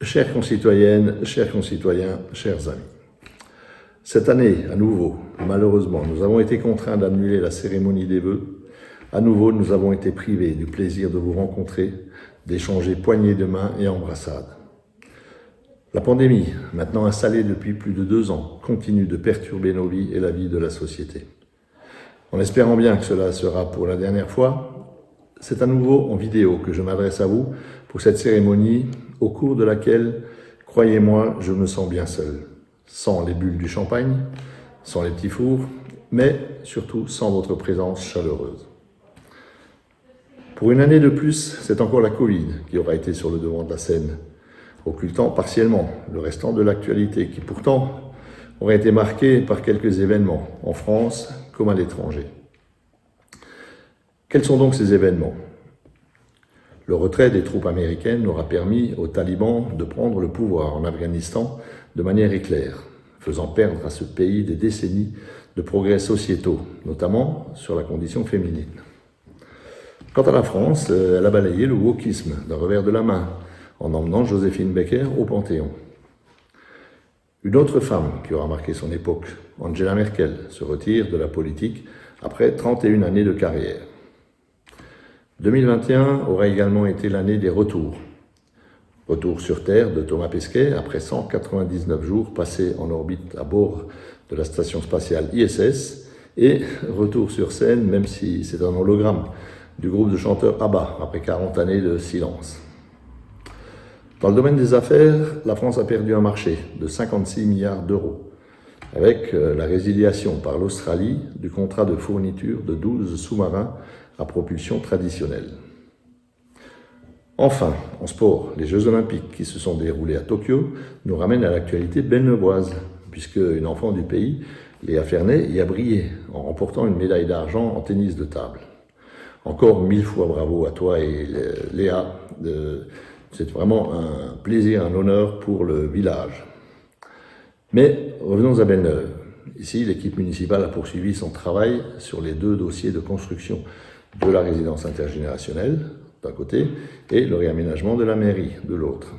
Chères concitoyennes, chers concitoyens, chers amis, cette année, à nouveau, malheureusement, nous avons été contraints d'annuler la cérémonie des vœux. À nouveau, nous avons été privés du plaisir de vous rencontrer, d'échanger poignées de main et embrassades. La pandémie, maintenant installée depuis plus de 2 ans, continue de perturber nos vies et la vie de la société. En espérant bien que cela sera pour la dernière fois, c'est à nouveau en vidéo que je m'adresse à vous pour cette cérémonie au cours de laquelle, croyez-moi, je me sens bien seul. Sans les bulles du champagne, sans les petits fours, mais surtout sans votre présence chaleureuse. Pour une année de plus, c'est encore la Covid qui aura été sur le devant de la scène, occultant partiellement le restant de l'actualité qui pourtant aurait été marquée par quelques événements, en France comme à l'étranger. Quels sont donc ces événements ? Le retrait des troupes américaines aura permis aux talibans de prendre le pouvoir en Afghanistan de manière éclair, faisant perdre à ce pays des décennies de progrès sociétaux, notamment sur la condition féminine. Quant à la France, elle a balayé le wokisme d'un revers de la main, en emmenant Joséphine Baker au Panthéon. Une autre femme qui aura marqué son époque, Angela Merkel, se retire de la politique après 31 années de carrière. 2021 aura également été l'année des retours. Retour sur Terre de Thomas Pesquet après 199 jours passés en orbite à bord de la station spatiale ISS et retour sur scène, même si c'est un hologramme, du groupe de chanteurs ABBA après 40 années de silence. Dans le domaine des affaires, la France a perdu un marché de 56 milliards d'euros avec la résiliation par l'Australie du contrat de fourniture de 12 sous-marins à propulsion traditionnelle. Enfin, en sport, les Jeux Olympiques qui se sont déroulés à Tokyo nous ramènent à l'actualité bennevoise, puisque une enfant du pays, Léa Fernet, y a brillé en remportant une médaille d'argent en tennis de table. Encore 1000 fois bravo à toi et Léa, c'est vraiment un plaisir, un honneur pour le village. Mais revenons à Belle-Neuve. Ici, l'équipe municipale a poursuivi son travail sur les 2 dossiers de construction de la résidence intergénérationnelle, d'un côté, et le réaménagement de la mairie, de l'autre.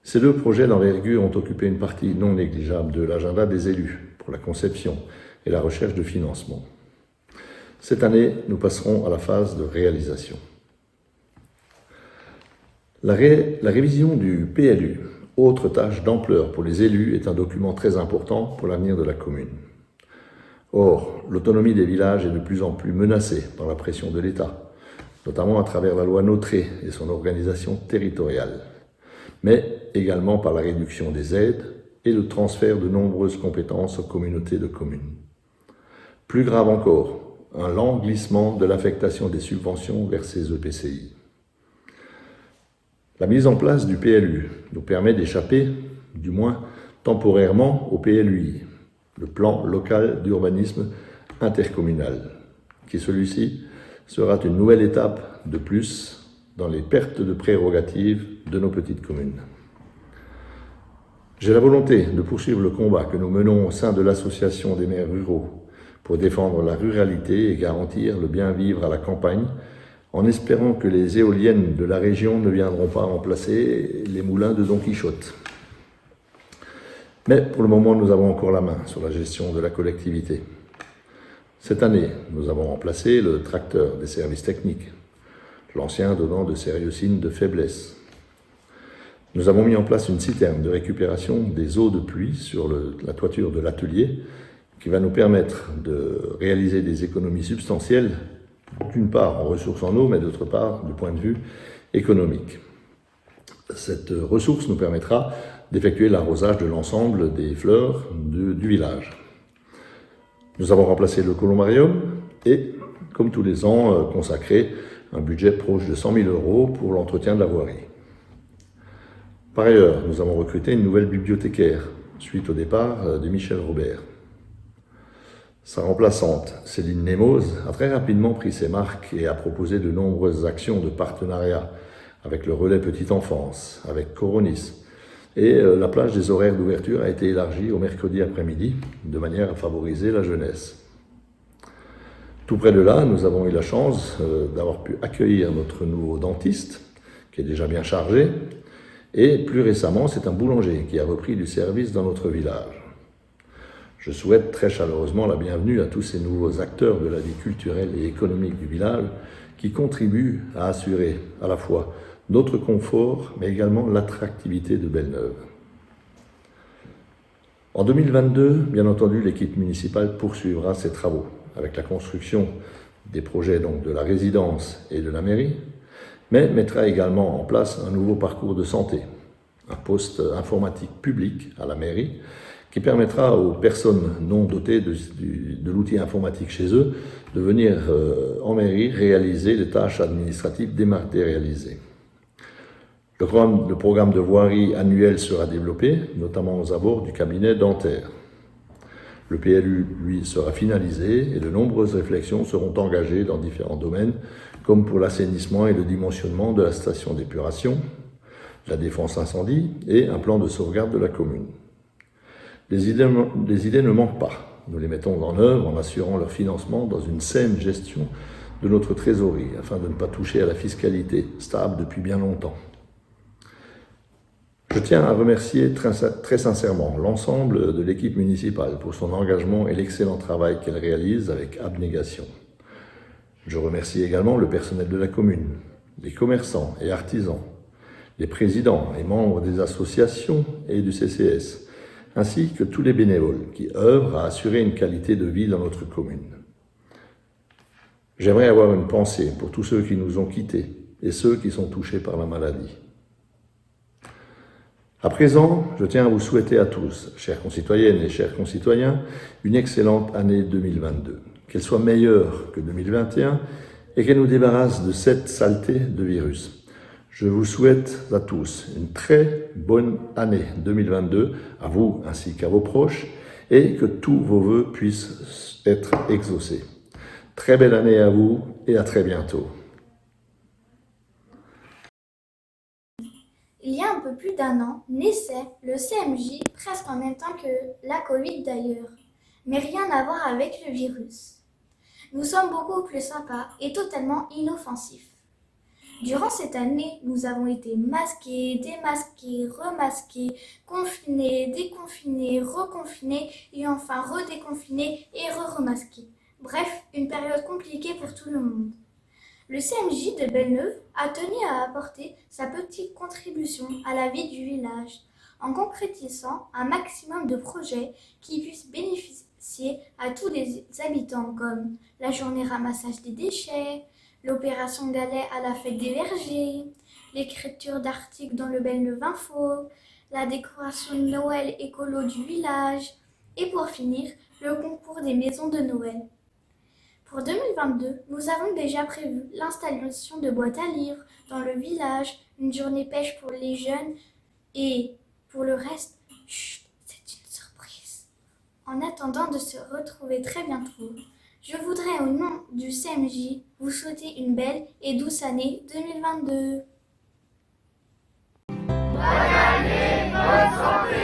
Ces 2 projets d'envergure ont occupé une partie non négligeable de l'agenda des élus pour la conception et la recherche de financement. Cette année, nous passerons à la phase de réalisation. La révision du PLU, autre tâche d'ampleur pour les élus, est un document très important pour l'avenir de la commune. Or, l'autonomie des villages est de plus en plus menacée par la pression de l'État, notamment à travers la loi NOTRe et son organisation territoriale, mais également par la réduction des aides et le transfert de nombreuses compétences aux communautés de communes. Plus grave encore, un lent glissement de l'affectation des subventions vers ces EPCI. La mise en place du PLU nous permet d'échapper, du moins temporairement, au PLUI, le plan local d'urbanisme intercommunal, qui celui-ci sera une nouvelle étape de plus dans les pertes de prérogatives de nos petites communes. J'ai la volonté de poursuivre le combat que nous menons au sein de l'Association des maires ruraux pour défendre la ruralité et garantir le bien vivre à la campagne, en espérant que les éoliennes de la région ne viendront pas remplacer les moulins de Don Quichotte. Mais pour le moment, nous avons encore la main sur la gestion de la collectivité. Cette année, nous avons remplacé le tracteur des services techniques, l'ancien donnant de sérieux signes de faiblesse. Nous avons mis en place une citerne de récupération des eaux de pluie sur la toiture de l'atelier qui va nous permettre de réaliser des économies substantielles, d'une part en ressources en eau, mais d'autre part du point de vue économique. Cette ressource nous permettra d'effectuer l'arrosage de l'ensemble des fleurs du village. Nous avons remplacé le columbarium et, comme tous les ans, consacré un budget proche de 100 000 € pour l'entretien de la voirie. Par ailleurs, nous avons recruté une nouvelle bibliothécaire, suite au départ de Michel Robert. Sa remplaçante, Céline Nemoz, a très rapidement pris ses marques et a proposé de nombreuses actions de partenariat avec le relais Petite Enfance, avec Coronis. Et la plage des horaires d'ouverture a été élargie au mercredi après-midi, de manière à favoriser la jeunesse. Tout près de là, nous avons eu la chance d'avoir pu accueillir notre nouveau dentiste, qui est déjà bien chargé, et plus récemment, c'est un boulanger qui a repris du service dans notre village. Je souhaite très chaleureusement la bienvenue à tous ces nouveaux acteurs de la vie culturelle et économique du village qui contribuent à assurer à la fois notre confort, mais également l'attractivité de Belle-Neuve. En 2022, bien entendu, l'équipe municipale poursuivra ses travaux avec la construction des projets donc, de la résidence et de la mairie, mais mettra également en place un nouveau parcours de santé, un poste informatique public à la mairie, qui permettra aux personnes non dotées de l'outil informatique chez eux de venir en mairie réaliser les tâches administratives dématérialisées. Le programme de voirie annuel sera développé, notamment aux abords du cabinet dentaire. Le PLU, lui, sera finalisé et de nombreuses réflexions seront engagées dans différents domaines, comme pour l'assainissement et le dimensionnement de la station d'épuration, la défense incendie et un plan de sauvegarde de la commune. Les idées ne manquent pas. Nous les mettons en œuvre en assurant leur financement dans une saine gestion de notre trésorerie, afin de ne pas toucher à la fiscalité, stable depuis bien longtemps. Je tiens à remercier très sincèrement l'ensemble de l'équipe municipale pour son engagement et l'excellent travail qu'elle réalise avec abnégation. Je remercie également le personnel de la commune, les commerçants et artisans, les présidents et membres des associations et du CCS, ainsi que tous les bénévoles qui œuvrent à assurer une qualité de vie dans notre commune. J'aimerais avoir une pensée pour tous ceux qui nous ont quittés et ceux qui sont touchés par la maladie. À présent, je tiens à vous souhaiter à tous, chères concitoyennes et chers concitoyens, une excellente année 2022. Qu'elle soit meilleure que 2021 et qu'elle nous débarrasse de cette saleté de virus. Je vous souhaite à tous une très bonne année 2022, à vous ainsi qu'à vos proches, et que tous vos vœux puissent être exaucés. Très belle année à vous et à très bientôt. Il y a un peu plus d'1 an, naissait le CMJ, presque en même temps que la Covid d'ailleurs, mais rien à voir avec le virus. Nous sommes beaucoup plus sympas et totalement inoffensifs. Durant cette année, nous avons été masqués, démasqués, remasqués, confinés, déconfinés, reconfinés et enfin redéconfinés et re-remasqués. Bref, une période compliquée pour tout le monde. Le CMJ de Belle-Neuve a tenu à apporter sa petite contribution à la vie du village en concrétisant un maximum de projets qui puissent bénéficier à tous les habitants comme la journée ramassage des déchets, l'opération galet à la fête des vergers, l'écriture d'articles dans le Belle-Neuve Info, la décoration de Noël écolo du village et pour finir, le concours des maisons de Noël. Pour 2022, nous avons déjà prévu l'installation de boîtes à livres dans le village, une journée pêche pour les jeunes et pour le reste, chut, c'est une surprise. En attendant de se retrouver très bientôt, je voudrais au nom du CMJ vous souhaiter une belle et douce année 2022. Bonne année, bonne santé.